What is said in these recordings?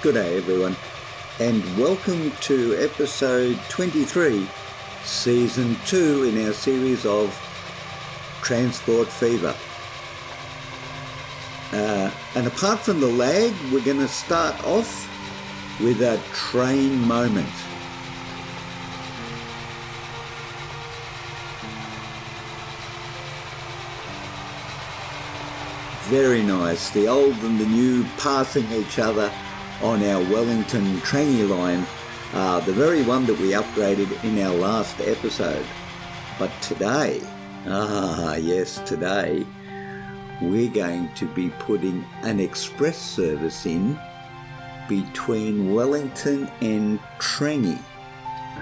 Good day everyone, and welcome to episode 23, season 2 in our series of Transport Fever. And apart from the lag, we're going to start off with a train moment. Very nice, the old and the new passing each other on our Wellington Trangie line, the very one that we upgraded in our last episode. But today, today, we're going to be putting an express service in between Wellington and Trangie.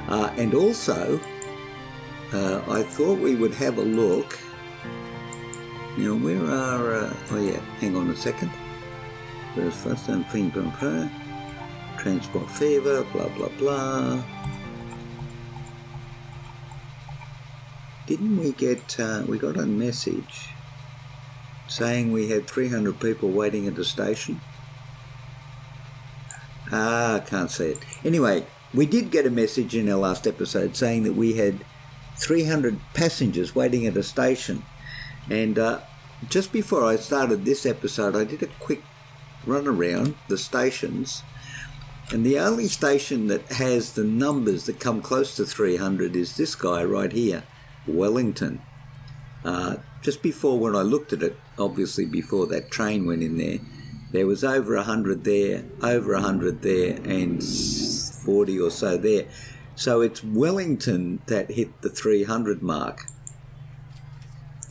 And also, I thought we would have a look. Now, where are, hang on a second. First thing, Transport Fever, blah, blah, blah. Didn't we get, we got a message saying we had 300 people waiting at the station? Can't see it. Anyway, we did get a message in our last episode saying that we had 300 passengers waiting at a station. And just before I started this episode, I did a quick run around the stations, and the only station that has the numbers that come close to 300 is this guy right here, Wellington. Just before, when I looked at it, obviously before that train went in there was over 100 there, over 100 there, and 40 or so there. So it's Wellington that hit the 300 mark.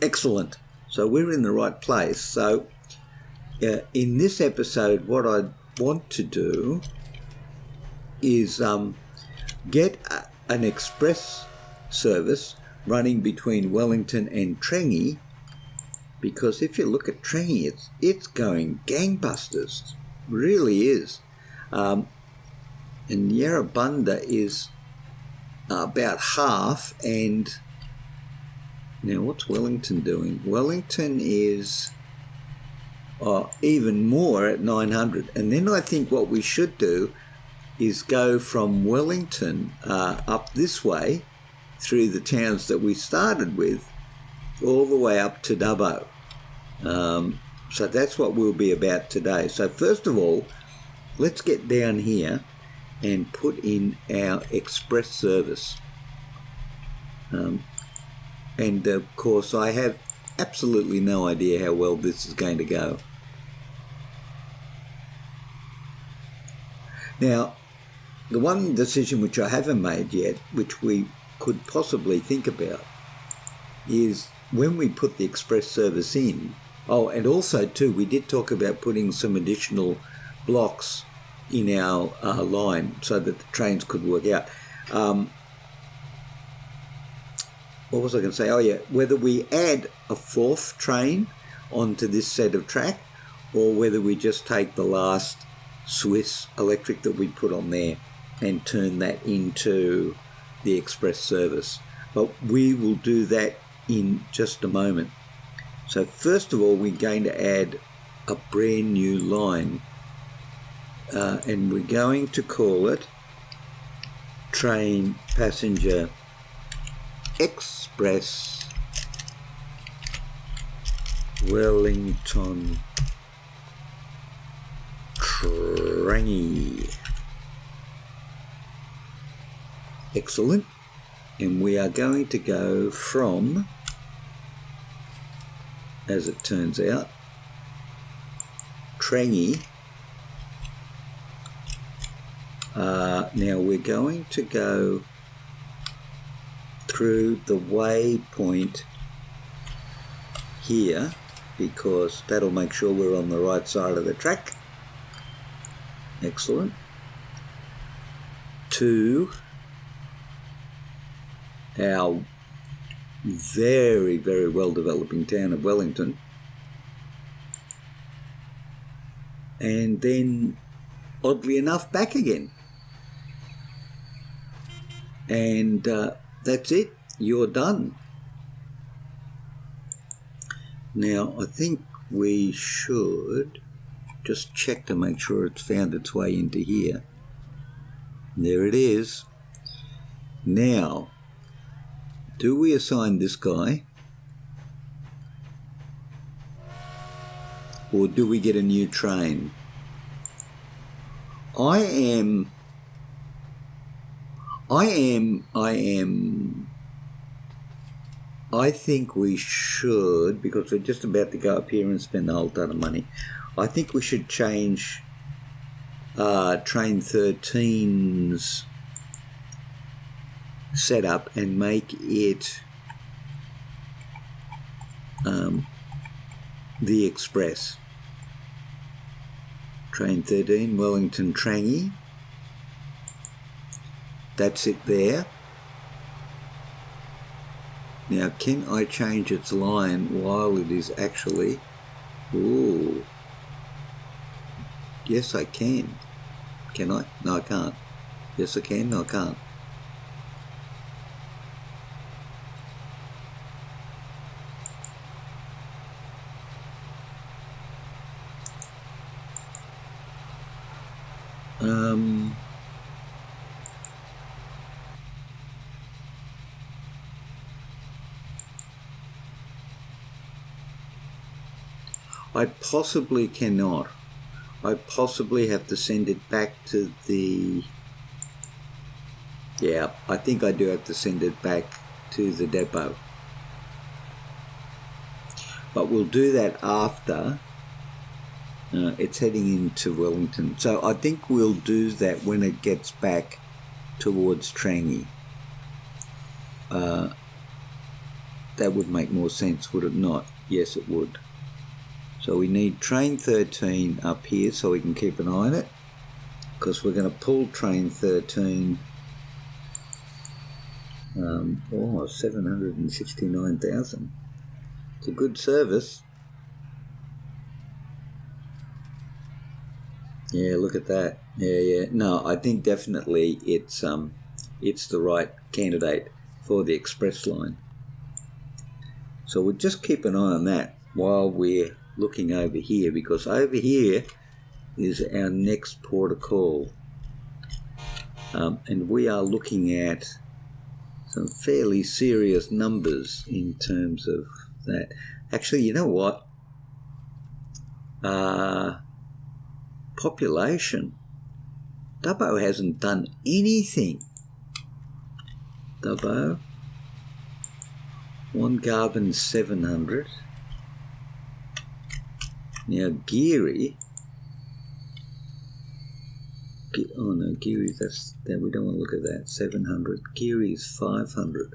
Excellent. So we're in the right place. So in this episode, what I want to do is get an express service running between Wellington and Trangie, because if you look at Trangie, it's going gangbusters, really is. And Yarrabunda is about half, and now what's Wellington doing? Wellington is even more at 900. And then I think what we should do is go from Wellington up this way through the towns that we started with all the way up to Dubbo. So that's what we'll be about today. So first of all, let's get down here and put in our express service. And of course I have absolutely no idea how well this is going to go. Now, the one decision which I haven't made yet, which we could possibly think about, is when we put the express service in. Oh, and also too, we did talk about putting some additional blocks in our line so that the trains could work out. What was I going to say? Oh yeah, whether we add a fourth train onto this set of track, or whether we just take the last Swiss electric that we put on there and turn that into the express service. But we will do that in just a moment. So first of all, we're going to add a brand new line, and we're going to call it Train Passenger Express Wellington Trangie. Excellent. And we are going to go from, as it turns out, Trangie. Now we're going to go through the waypoint here, because that'll make sure we're on the right side of the track. Excellent. To our very, very well developing town of Wellington, and then oddly enough back again. And that's it, you're done. Now I think we should just check to make sure it's found its way into here. There it is. Now, do we assign this guy? Or do we get a new train? I think we should, because we're just about to go up here and spend a whole ton of money. I think we should change Train 13's setup and make it the Express. Train 13, Wellington Trangie. That's it there. Now, can I change its line while it is actually... Ooh. Yes, I can. Can I? No, I can't. Yes, I can. No, I can't. I possibly cannot. I possibly have to send it back to the... Yeah, I think I do have to send it back to the depot. But we'll do that after it's heading into Wellington. So I think we'll do that when it gets back towards Trangie. That would make more sense, would it not? Yes, it would. So we need Train 13 up here so we can keep an eye on it, because we're going to pull Train 13. 769,000. It's a good service. Yeah, look at that. Yeah. No, I think definitely it's the right candidate for the express line. So we'll just keep an eye on that while we're looking over here, because over here is our next port of call, and we are looking at some fairly serious numbers in terms of that. Actually, you know what? Population. Dubbo hasn't done anything. Dubbo. One Garvin 700. Now Geary. Oh no, Geary, that we don't want to look at that. 700. Geary's 500.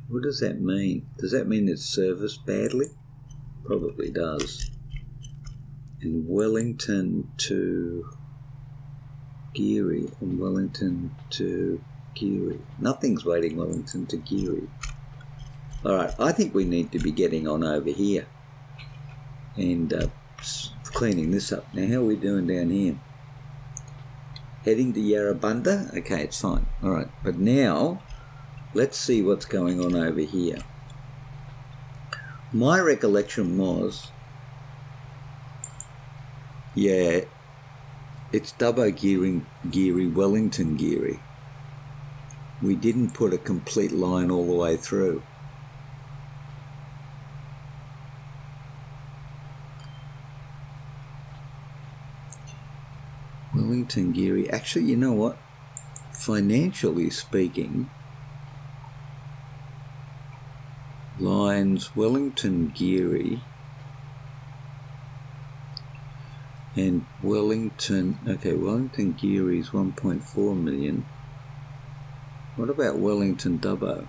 What does that mean? Does that mean it's serviced badly? Probably does. And Wellington to Geary, and Wellington to Geary. Nothing's waiting Wellington to Geary. Alright, I think we need to be getting on over here and cleaning this up. Now, how are we doing down here? Heading to Yarrabunda? Okay, it's fine. Alright, but now let's see what's going on over here. My recollection was, yeah, it's Dubbo Geary, Wellington Geary. We didn't put a complete line all the way through. Wellington Geary. Actually, you know what? Financially speaking, lines Wellington Geary and Wellington. Okay, Wellington Geary is 1.4 million. What about Wellington Dubbo?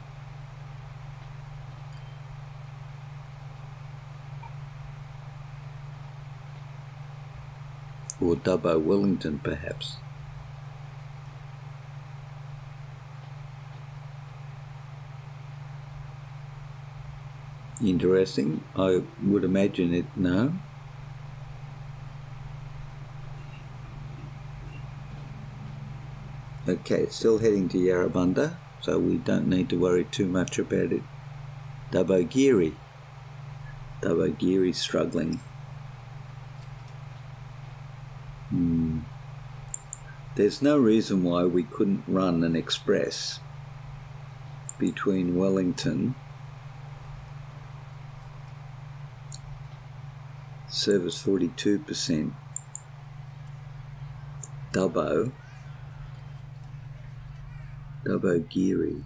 Or Dubbo Wellington, perhaps. Interesting. I would imagine it, no. Okay, it's still heading to Yarrabunda, so we don't need to worry too much about it. Dubbo Geary. Dubbo Geary's struggling. there's no reason why we couldn't run an express between Wellington, service 42%, Dubbo Geary.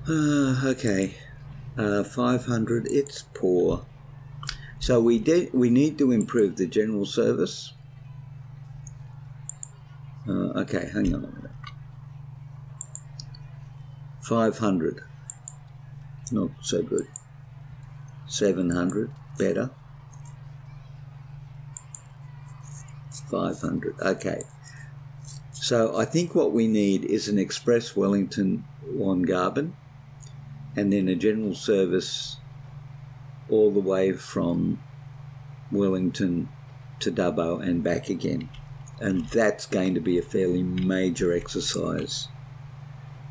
Okay, 500, it's poor. So we need to improve the general service. Okay, hang on a minute. 500, not so good. 700, better. 500, okay. So I think what we need is an express Wellington Wongarben, and then a general service all the way from Wellington to Dubbo and back again. And that's going to be a fairly major exercise.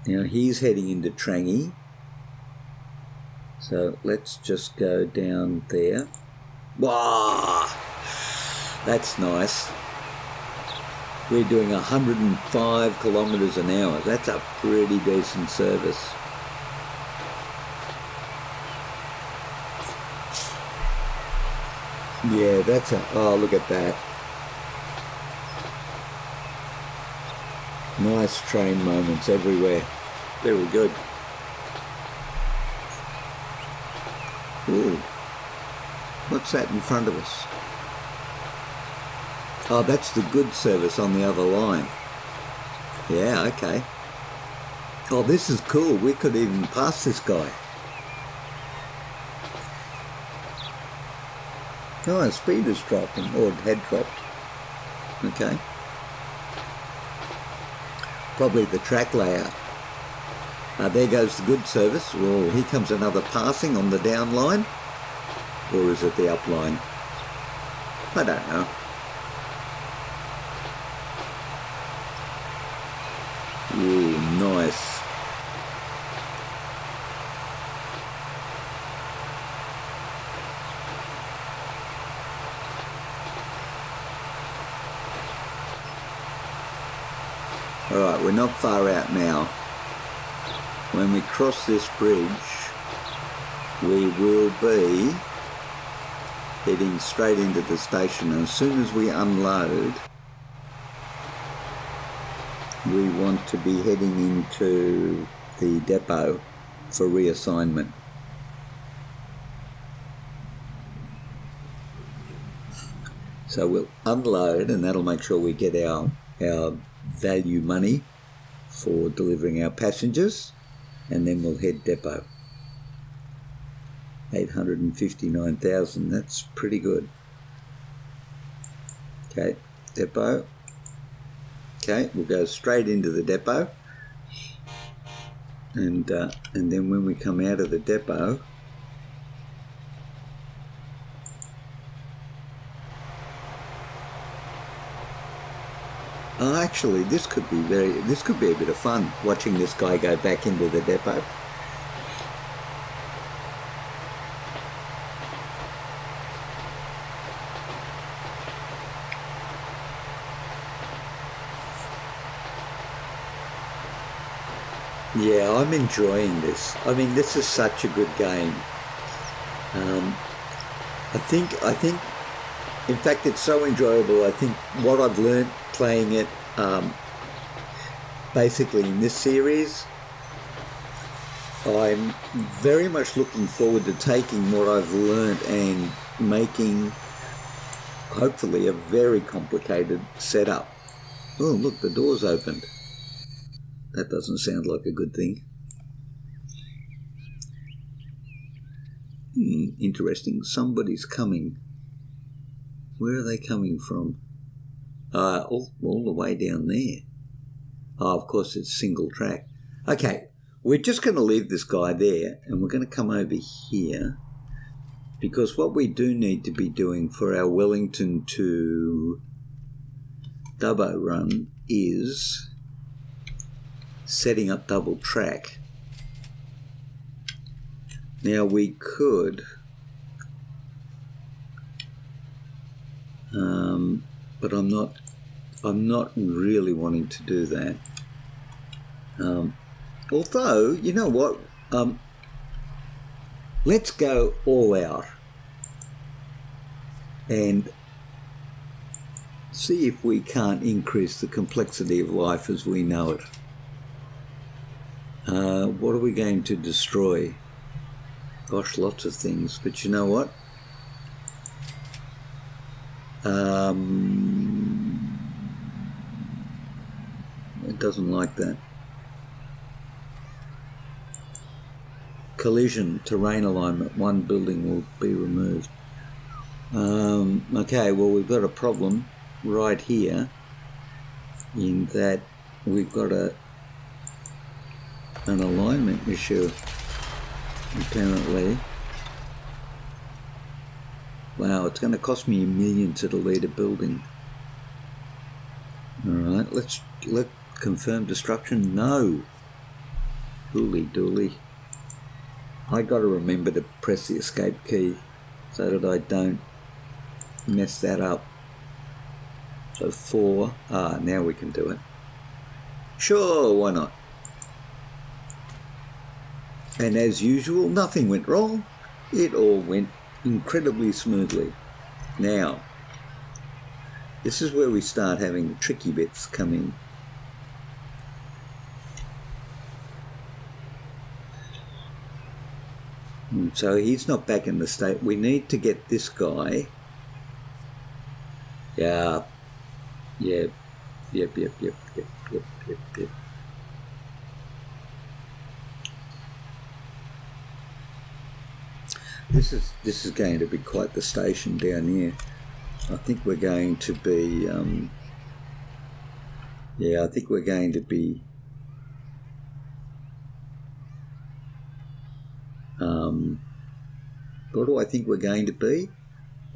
Now he's heading into Trangie. So let's just go down there. Wow, that's nice. We're doing 105 kilometres an hour. That's a pretty decent service. Yeah, that's a, oh, look at that. Nice train moments everywhere. Very good. Ooh, what's that in front of us? Oh, that's the good service on the other line. Yeah, okay. Oh, this is cool. We could even pass this guy. Oh, speed is dropping, or had dropped. Okay. Probably the track layout. There goes the good service. Well, here comes another passing on the down line. Or is it the up line? I don't know. Ooh, nice. Alright, we're not far out now. When we cross this bridge, we will be heading straight into the station. And as soon as we unload, we want to be heading into the depot for reassignment. So we'll unload, and that'll make sure we get our value money for delivering our passengers, and then we'll head depot. 859,000, that's pretty good. Okay, depot. Okay, we'll go straight into the depot, and then when we come out of the depot, oh, actually, this could be a bit of fun, watching this guy go back into the depot. Yeah, I'm enjoying this. I mean, this is such a good game. I think, in fact, it's so enjoyable. I think what I've learnt playing it, basically in this series, I'm very much looking forward to taking what I've learnt and making, hopefully, a very complicated setup. Oh, look, the door's opened. That doesn't sound like a good thing. Interesting. Somebody's coming. Where are they coming from? All the way down there. Oh, of course, it's single track. Okay, we're just going to leave this guy there, and we're going to come over here, because what we do need to be doing for our Wellington to Dubbo run is setting up double track. Now we could but I'm not really wanting to do that. Although, you know what? Let's go all out and see if we can't increase the complexity of life as we know it. What are we going to destroy? Gosh, lots of things. But you know what? It doesn't like that. Collision, terrain alignment, one building will be removed. Okay, well, we've got a problem right here in that we've got an alignment issue, apparently. Wow, it's going to cost me $1 million to delete a building. Alright, let's confirm destruction. No. Dooly. I got to remember to press the escape key so that I don't mess that up. So 4. Now we can do it. Sure, why not? And as usual, nothing went wrong. It all went incredibly smoothly. Now, this is where we start having tricky bits come in. So he's not back in the state. We need to get this guy. Yep. This is going to be quite the station down here. I think we're going to be I think we're going to be what do I think we're going to be?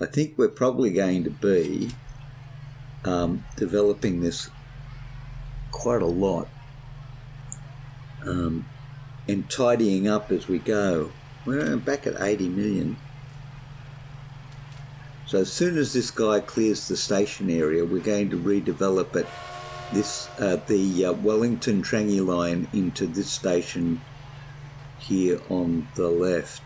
I think we're probably going to be developing this quite a lot and tidying up as we go. We're back at 80 million. So as soon as this guy clears the station area, we're going to redevelop it, the Wellington Trangie line into this station here on the left.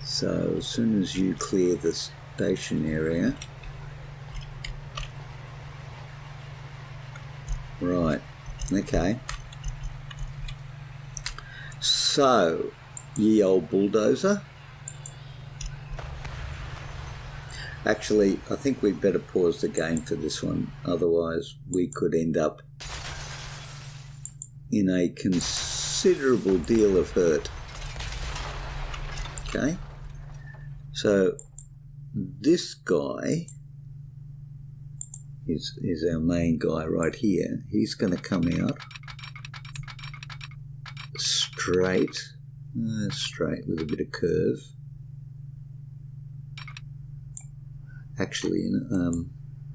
So as soon as you clear the station area, right, okay. So, ye old bulldozer. Actually, I think we'd better pause the game for this one, otherwise we could end up in a considerable deal of hurt. Okay, so this guy is our main guy right here. He's going to come out straight with a bit of curve. Actually,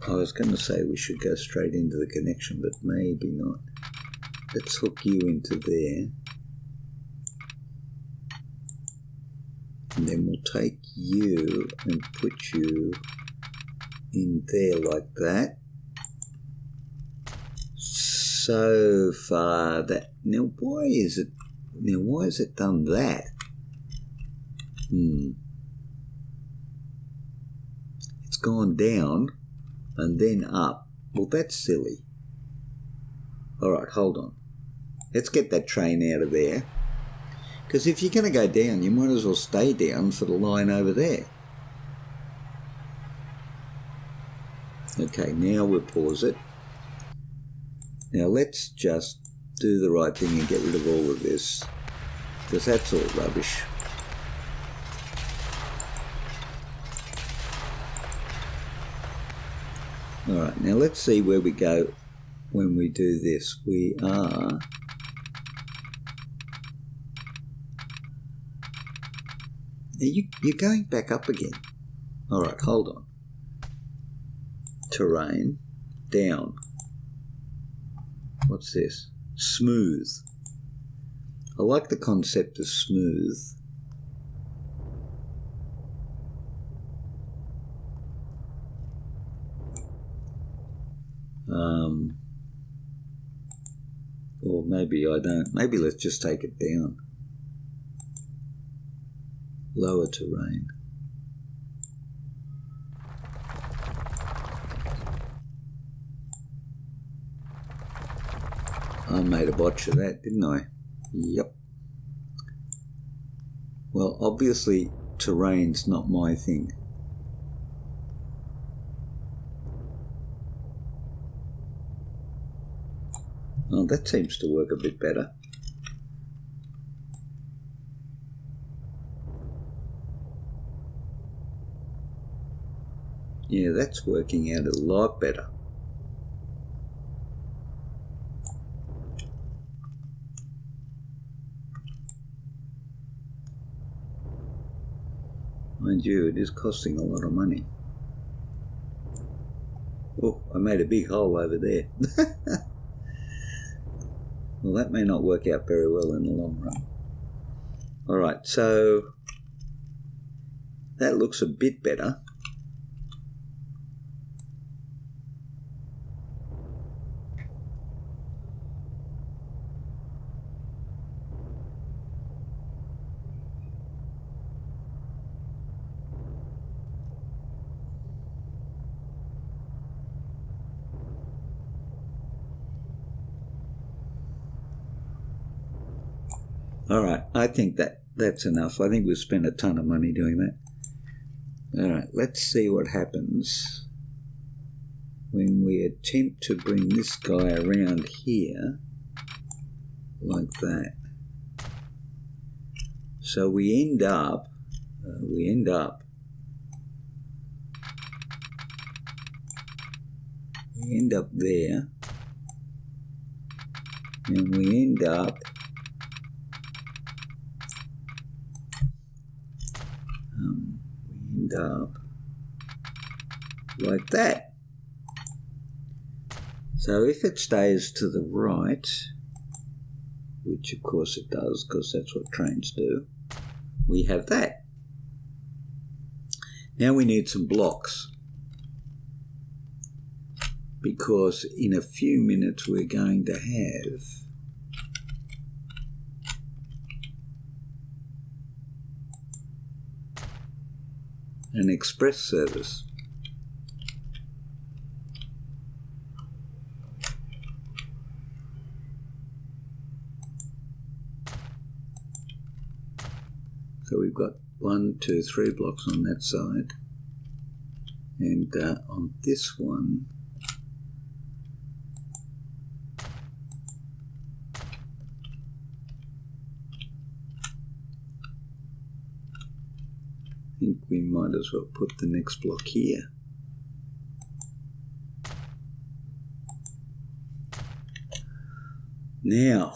I was going to say we should go straight into the connection, but maybe not. Let's hook you into there. And then we'll take you and put you in there like that. So far that, now why is it done that? It's gone down and then up. Well, that's silly. Alright, hold on. Let's get that train out of there. Because if you're going to go down, you might as well stay down for the line over there. Okay, now we'll pause it. Now let's just do the right thing and get rid of all of this, because that's all rubbish. Alright, now let's see where we go when we do this. We are... You're going back up again. Alright, hold on. Terrain, down. What's this? Smooth. I like the concept of smooth. Or maybe I don't. Maybe let's just take it down. Lower terrain. I made a botch of that, didn't I? Yep. Well, obviously terrain's not my thing. Oh, that seems to work a bit better. Yeah, that's working out a lot better. Mind you, it is costing a lot of money. Oh, I made a big hole over there. Well, that may not work out very well in the long run. All right, so that looks a bit better. All right, I think that's enough. I think we've spent a ton of money doing that. All right, let's see what happens when we attempt to bring this guy around here like that. So we end up there, and we end up like that. So if it stays to the right, which of course it does because that's what trains do, we have that. Now we need some blocks, because in a few minutes we're going to have an express service. So we've got 1, 2, 3 blocks on that side, and on this one I think we might as well put the next block here. Now,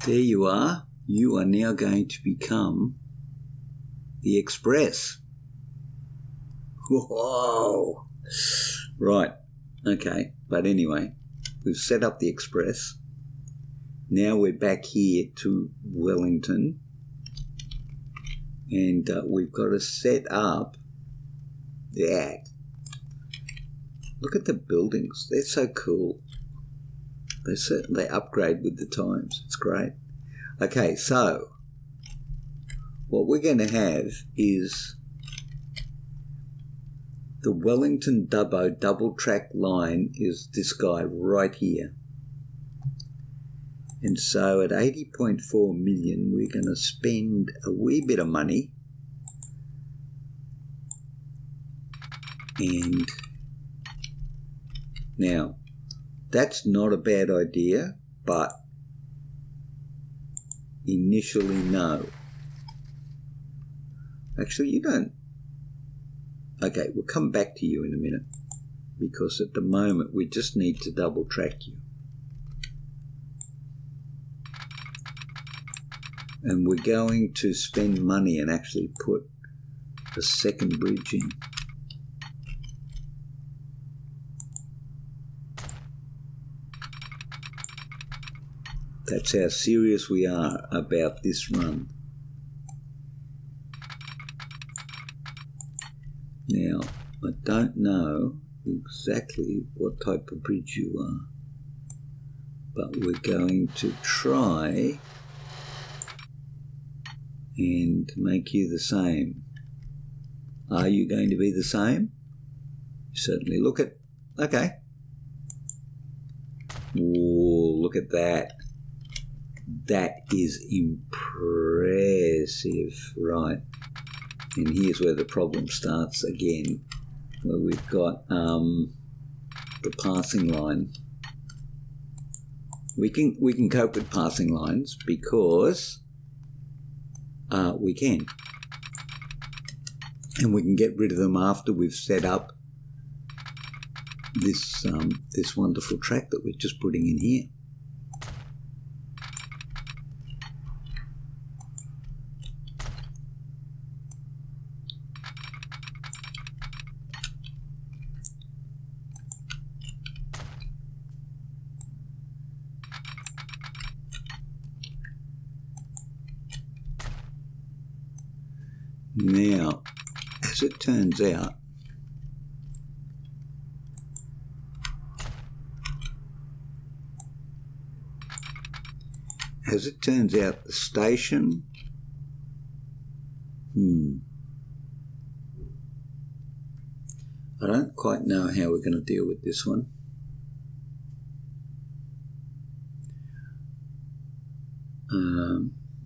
there you are. You are now going to become the Express. Whoa! Right, okay, but anyway, we've set up the Express. Now we're back here to Wellington, and we've got to set up that. Look at the buildings, they're so cool. They upgrade with the times, it's great. Okay, so what we're going to have is the Wellington Dubbo double track line is this guy right here. And so at 80.4 million, we're going to spend a wee bit of money. And now, that's not a bad idea, but initially, no. Actually, you don't. Okay, we'll come back to you in a minute, because at the moment we just need to double track you. And we're going to spend money and actually put a second bridge in. That's how serious we are about this run. Now, I don't know exactly what type of bridge you are, but we're going to try and make you the same. Are you going to be the same? Certainly look at, okay. Whoa, look at that. That is impressive, right? And here's where the problem starts again, where we've got the passing line. We can cope with passing lines because we can, and we can get rid of them after we've set up this this wonderful track that we're just putting in here. Now, as it turns out, the station, I don't quite know how we're going to deal with this one.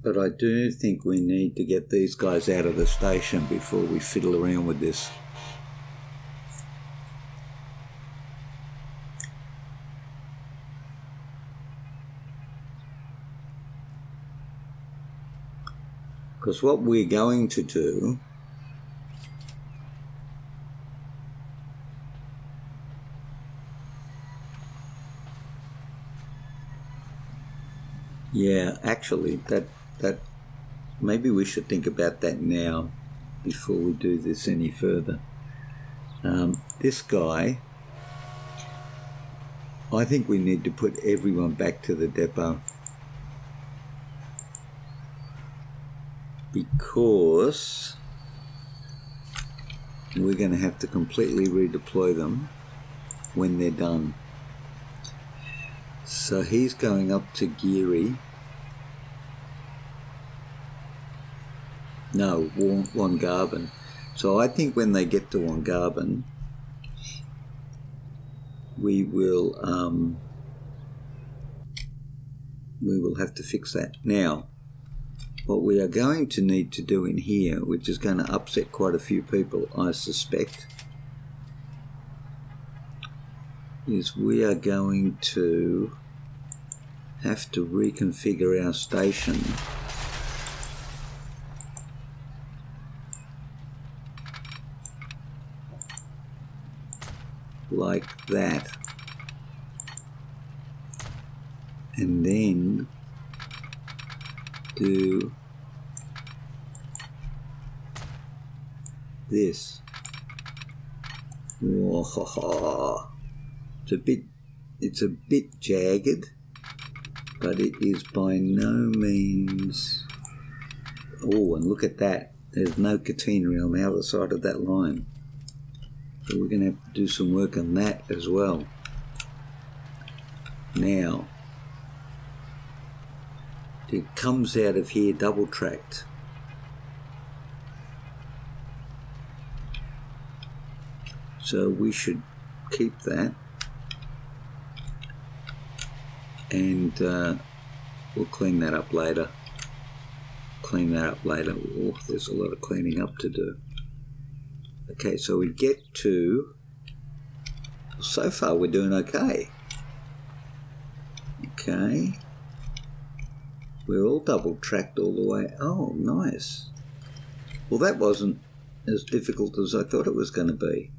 But I do think we need to get these guys out of the station before we fiddle around with this. Because what we're going to do actually that maybe we should think about that now before we do this any further. This guy, I think we need to put everyone back to the depot, because we're going to have to completely redeploy them when they're done. So he's going up to Geary. No, Wongarvan. So I think when they get to Wongarvan, we will have to fix that. Now, what we are going to need to do in here, which is going to upset quite a few people, I suspect, is we are going to have to reconfigure our station like that, and then do this. Whoa. It's a bit jagged, but it is by no means. Oh, and look at that. There's no catenary on the other side of that line. So we're going to have to do some work on that as well. Now, it comes out of here double tracked. So we should keep that, and we'll clean that up later. Oh, there's a lot of cleaning up to do. Okay, so we get to, so far we're doing okay. Okay, we're all double tracked all the way. Oh, nice. Well, that wasn't as difficult as I thought it was going to be.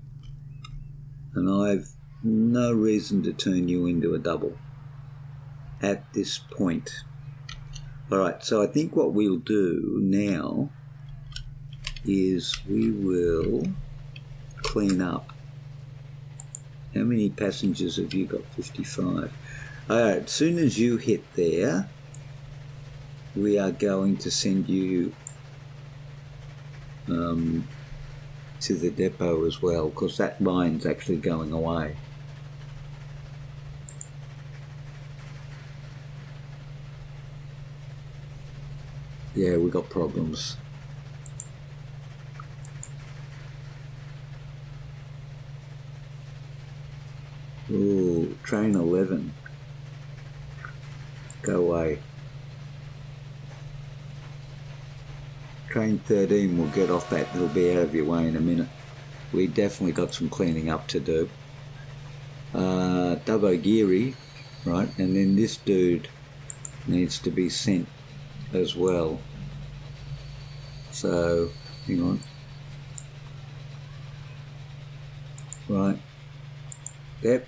And I've no reason to turn you into a double at this point. Alright, so I think what we'll do now is we will clean up. How many passengers have you got? 55. Alright, as soon as you hit there, we are going to send you to the depot as well, because that line's actually going away. Yeah, we got problems. Ooh, train 11. Go away. Train 13 will get off that. It'll be out of your way in a minute. We definitely got some cleaning up to do. Dubbo Geary, right? And then this dude needs to be sent as well. So, hang on. Right. Yep.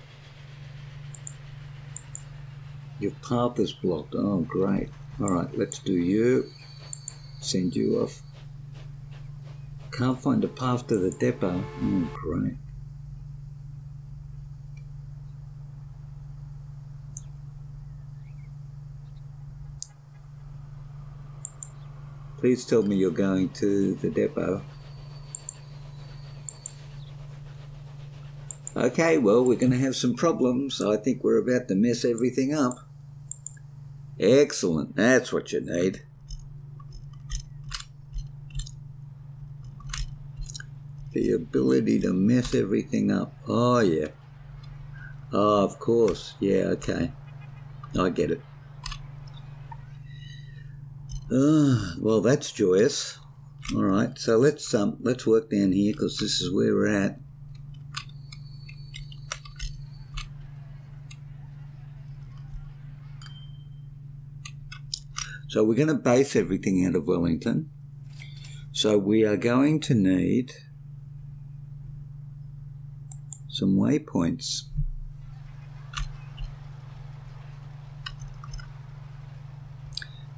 Your path is blocked. Oh, great. All right, let's do you. Send you off. Can't find a path to the depot. Oh, great. Please tell me you're going to the depot. Okay, well, we're going to have some problems. I think we're about to mess everything up. Excellent. That's what you need. The ability to mess everything up. Oh, yeah. Oh, of course. Yeah, okay. I get it. Well, that's joyous. All right, so let's work down here, because this is where we're at. So we're going to base everything out of Wellington. So we are going to need some waypoints.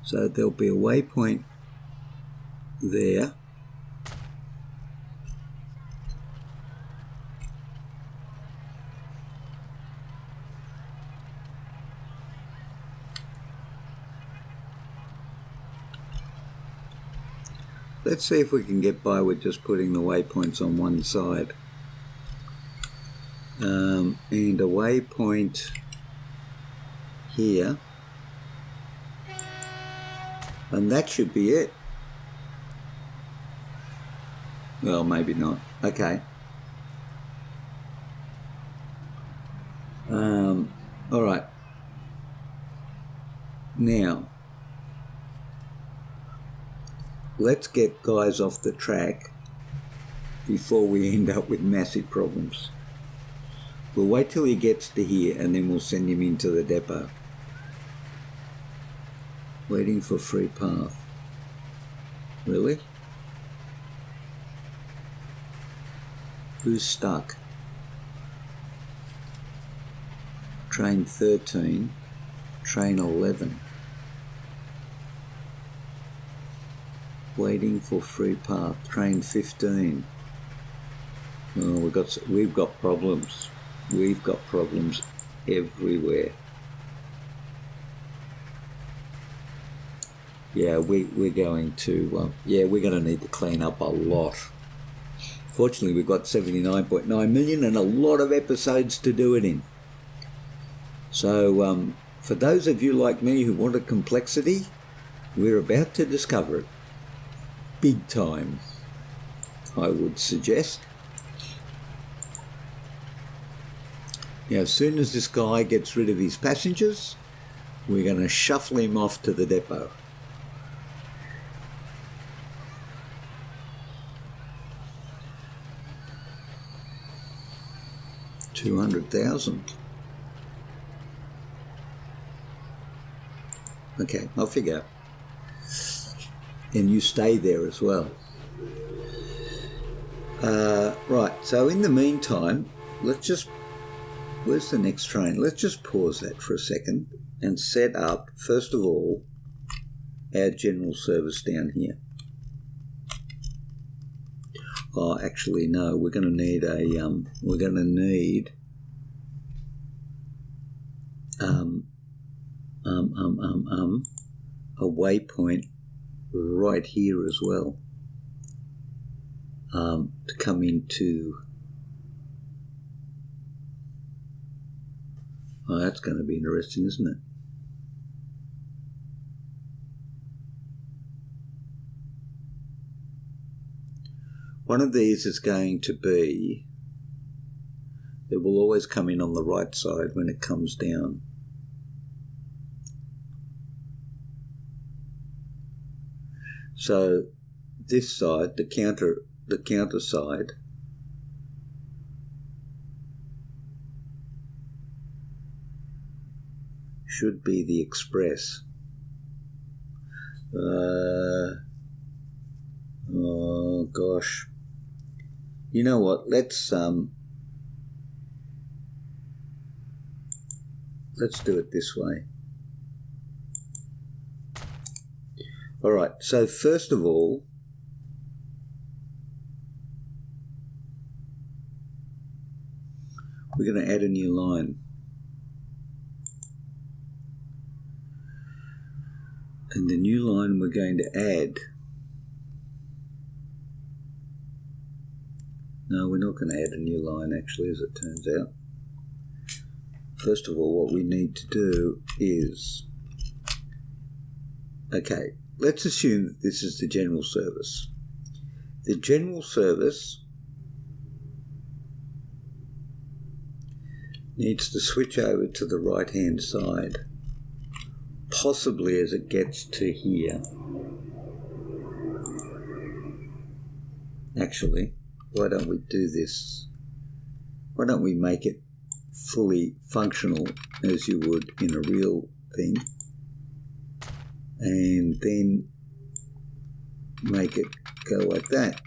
So there'll be a waypoint there. Let's see if we can get by with just putting the waypoints on one side. And a waypoint here. And that should be it. Well, maybe not. Okay. All right. Now, let's get guys off the track before we end up with massive problems. We'll wait till he gets to here and then we'll send him into the depot. Waiting for free path. Really? Who's stuck? Train 13, train 11. Waiting for free path. Train 15. Oh, we've got problems. We've got problems everywhere. Yeah, we're going to need to clean up a lot. Fortunately, we've got 79.9 million and a lot of episodes to do it in. So, for those of you like me who wanted complexity, we're about to discover it. Big time, I would suggest. Now, as soon as this guy gets rid of his passengers, we're going to shuffle him off to the depot. $200,000. Okay, I'll figure out. And you stay there as well. Right, so in the meantime, let's just... Where's the next train? Let's just pause that for a second and set up, first of all, our general service down here. Oh, actually, no, we're going to need a, a waypoint right here as well. to come into. Oh, that's going to be interesting, isn't it? One of these is going to be, it will always come in on the right side when it comes down. So this side, the counter side, should be the express. Oh gosh. You know what? Let's do it this way. All right. So first of all, we're going to add a new line. And the new line we're going to add. No, we're not going to add a new line actually, as it turns out. First of all, what we need to do is, okay, let's assume that this is the general service. The general service needs to switch over to the right-hand side, possibly as it gets to here. Actually, why don't we do this? Why don't we make it fully functional as you would in a real thing, and then make it go like that.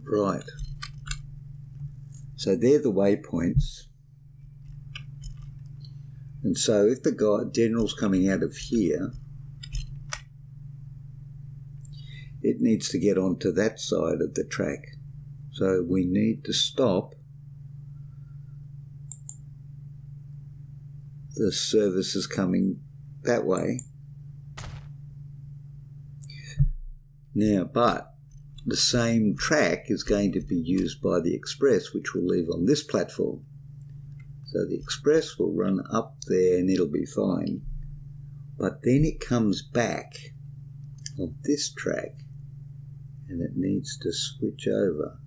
Right. So they're the waypoints. And so if the general's coming out of here, it needs to get onto that side of the track. So we need to stop the services coming that way. Now, but the same track is going to be used by the express, which we'll leave on this platform. So the express will run up there and it'll be fine. But then it comes back on this track and it needs to switch over.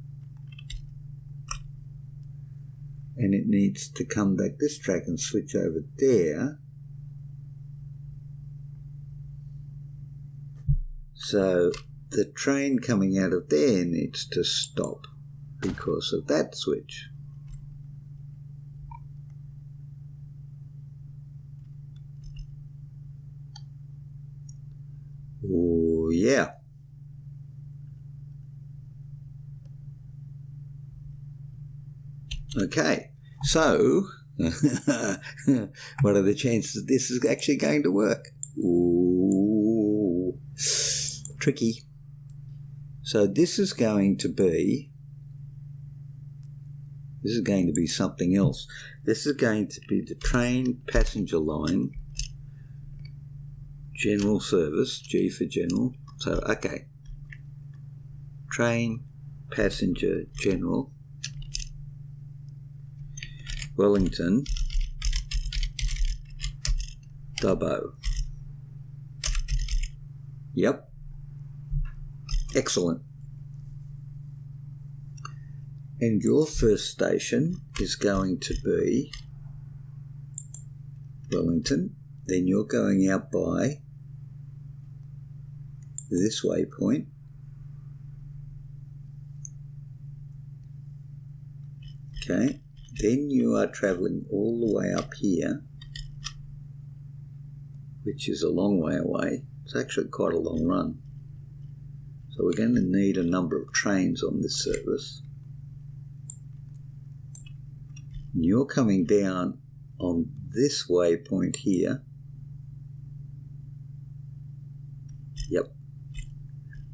And it needs to come back this track and switch over there. So the train coming out of there needs to stop because of that switch. Oh, yeah. Okay, so what are the chances this is actually going to work? Ooh, tricky. So this is going to be something else. This is going to be the train passenger line, general service, G for general. So, okay, train passenger general, Wellington, Dubbo. Yep. Excellent. And your first station is going to be Wellington. Then you're going out by this waypoint. Okay. Then you are travelling all the way up here, which is a long way away. It's actually quite a long run. So we're going to need a number of trains on this service. And you're coming down on this waypoint here. Yep.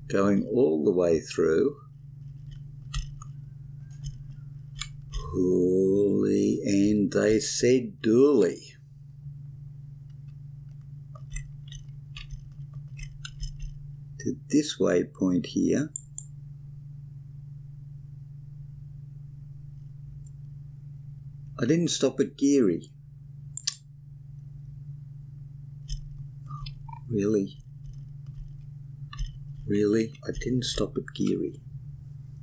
Going all the way through. Holy, and they said Dooley. to this waypoint here. I didn't stop at Geary. Really? Really? I didn't stop at Geary.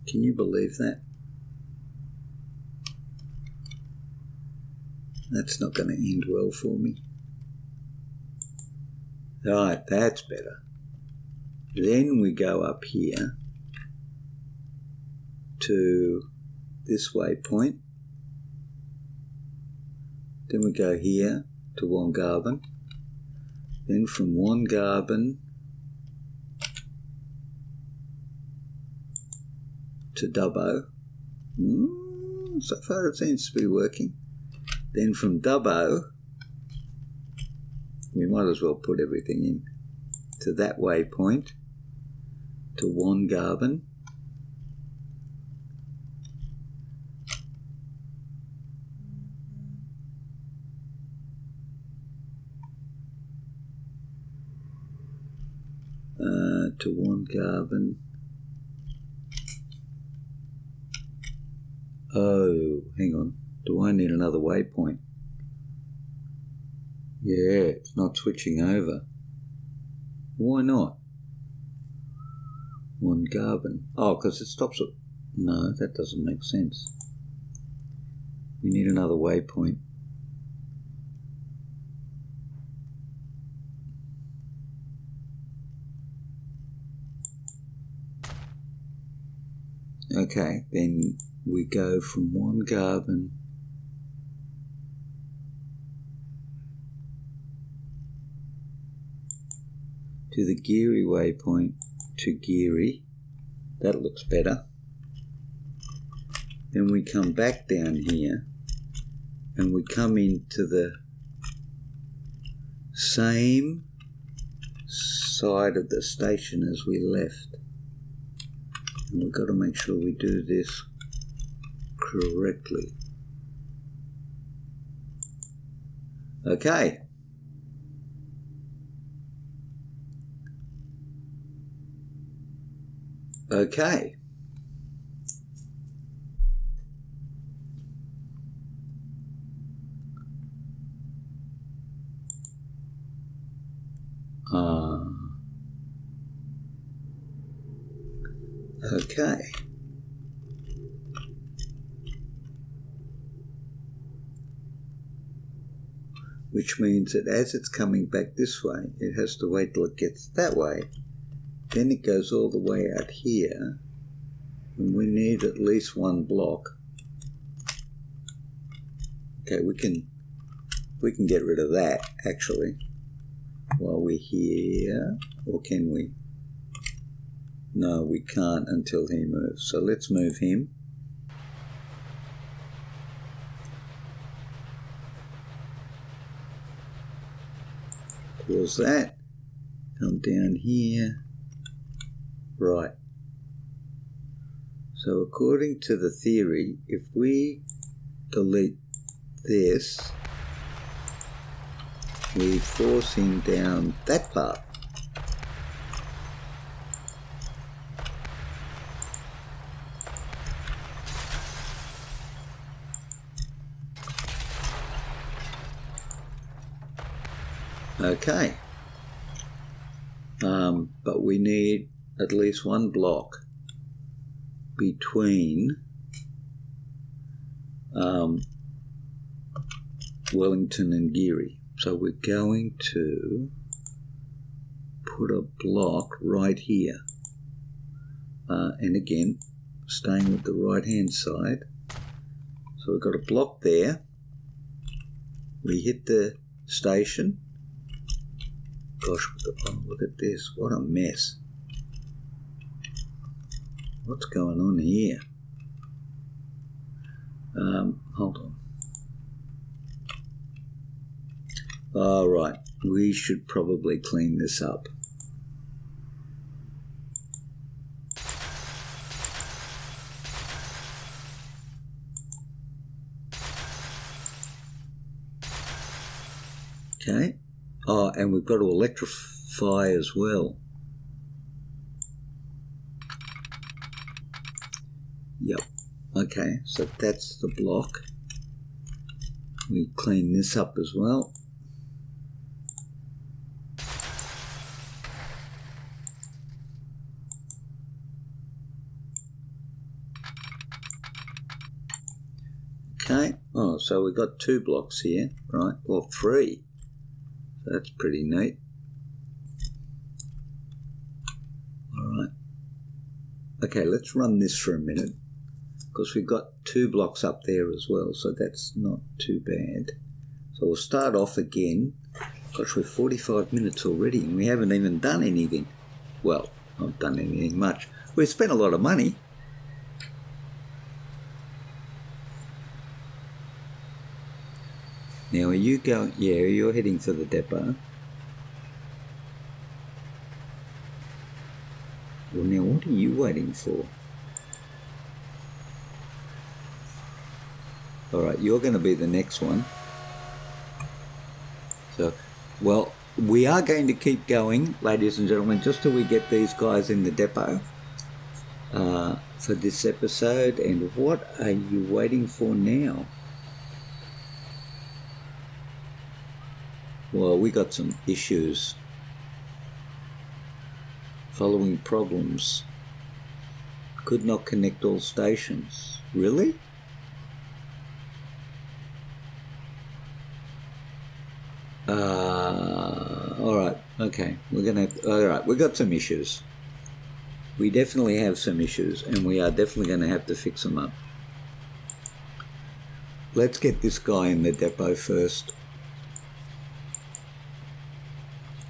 Can you believe that? That's not going to end well for me. Right, that's better. Then we go up here to this waypoint. Then we go here to Wongarben. Then from Wongarben to Dubbo. So far it seems to be working. Then from Dubbo, we might as well put everything in, to that waypoint, to Wongarben. To Wongarben. Oh, hang on. Do I need another waypoint? Yeah, it's not switching over. Why not? Wongarben. Oh, because it stops it. No, that doesn't make sense. We need another waypoint. Okay, then we go from Wongarben to the Geary waypoint to Geary. That looks better. Then we come back down here and we come into the same side of the station as we left. And we've got to make sure we do this correctly. Okay. Okay. Okay. Which means that as it's coming back this way, it has to wait till it gets that way. Then it goes all the way out here, and we need at least one block. Okay, we can get rid of that actually while we're here, or can we? No, we can't until he moves. So let's move him. Pause that. Come down here. Right. So according to the theory, if we delete this, we force him down that part. Okay. But we need at least one block between Wellington and Geary. So we're going to put a block right here. And again, staying with the right hand side. So we've got a block there. We hit the station. Gosh, oh, look at this. What a mess. What's going on here? Hold on. All right. We should probably clean this up. Okay. Oh, and we've got to electrify as well. Okay, so that's the block. We clean this up as well. Okay, oh, so we've got 2 blocks here, right? Or 3. So that's pretty neat. Alright. Okay, let's run this for a minute, because we've got 2 blocks up there as well, so that's not too bad. So we'll start off again. Gosh, we're 45 minutes already, and we haven't even done anything. Well, not done anything much. We've spent a lot of money. Now, are you going? Yeah, you're heading for the depot. Well, now, what are you waiting for? All right, you're going to be the next one. So, well, we are going to keep going, ladies and gentlemen, just till we get these guys in the depot for this episode. And what are you waiting for now? Well, we got some issues. Following problems. Could not connect all stations. Really? Alright, okay. Alright, we got some issues. We definitely have some issues, and we are definitely going to have to fix them up. Let's get this guy in the depot first.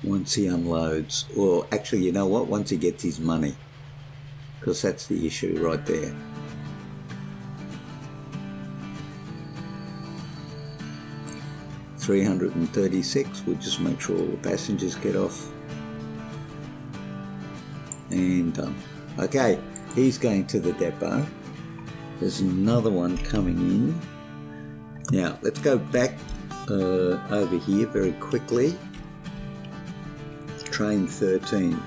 Once he unloads, or actually, you know what, once he gets his money, because that's the issue right there. $336, we'll just make sure all the passengers get off. And okay, he's going to the depot. There's another one coming in. Now, let's go back over here very quickly. Train 13.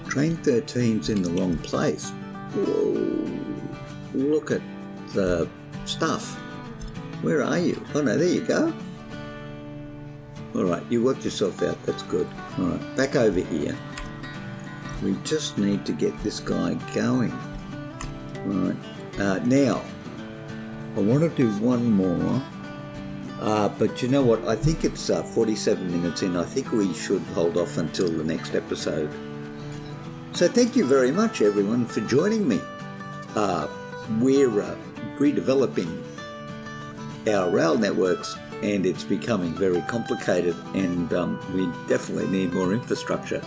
Train 13's in the wrong place. Whoa, look at the stuff. Where are you? Oh no, there you go. Alright, you worked yourself out, that's good. Alright, back over here. We just need to get this guy going. Alright, now, I want to do one more. But you know what, I think it's 47 minutes in. I think we should hold off until the next episode. So thank you very much, everyone, for joining me. We're redeveloping our rail networks, and it's becoming very complicated, and we definitely need more infrastructure,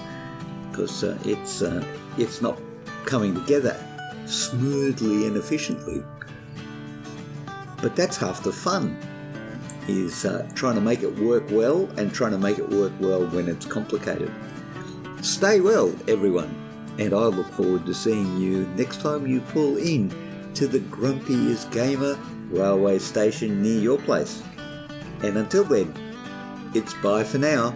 because it's not coming together smoothly and efficiently. But that's half the fun, is trying to make it work well, and trying to make it work well when it's complicated. Stay well, everyone, and I look forward to seeing you next time you pull in to the Grumpiest Gamer railway station near your place. And until then, it's bye for now.